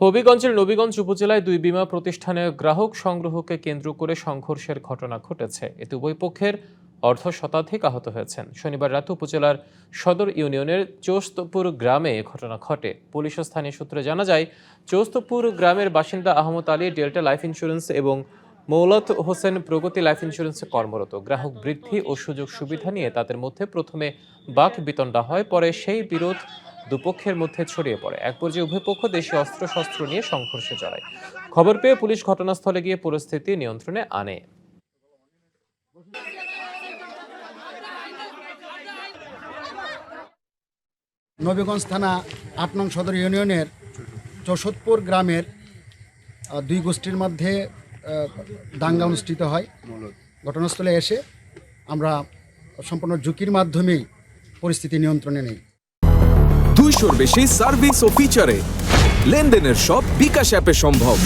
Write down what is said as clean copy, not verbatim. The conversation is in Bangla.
হবিগঞ্জের নবীগঞ্জ উপজেলায় দুই বীমা প্রতিষ্ঠানে গ্রাহক সংগ্রহকে কেন্দ্র করে সংঘর্ষের ঘটনা ঘটেছে। এতে উভয় পক্ষের অর্ধশতাধিক আহত হয়েছেন। শনিবার রাতে উপজেলার সদর ইউনিয়নের চৌস্তপুর গ্রামে এ ঘটনা ঘটে। পুলিশ ও স্থানীয় সূত্রে জানা যায়, চৌস্তপুর গ্রামের বাসিন্দা Ahmad Ali Delta Life Insurance এবং মৌলত হোসেন প্রগতি লাইফ ইন্স্যুরেন্সে কর্মরত। গ্রাহক বৃদ্ধি ও সুযোগ সুবিধা নিয়ে তাদের মধ্যে প্রথমে বাক বিতণ্ডা হয়, পরে সেই বিরোধ দুপক্ষের মধ্যে ছড়িয়ে পড়ে। এক পর্যায়ে উভয় পক্ষ দেশীয় অস্ত্রশস্ত্র নিয়ে সংঘর্ষে জড়ায়। খবর পেয়ে পুলিশ ঘটনাস্থলে গিয়ে পরিস্থিতি নিয়ন্ত্রণে আনে। নবীগঞ্জ থানা ৮ নং সদর ইউনিয়নের চৌষট্টপুর গ্রামের দুই গোষ্ঠীর মধ্যে দাঙ্গা অনুষ্ঠিত হয়। ঘটনাস্থলে এসে আমরা সম্পূর্ণ ঝুঁকির মাধ্যমেই পরিস্থিতি নিয়ন্ত্রণে নেই। 200-র বেশি সার্ভিস ও ফিচারে লেনদেনের সব বিকাশ অ্যাপে সম্ভব।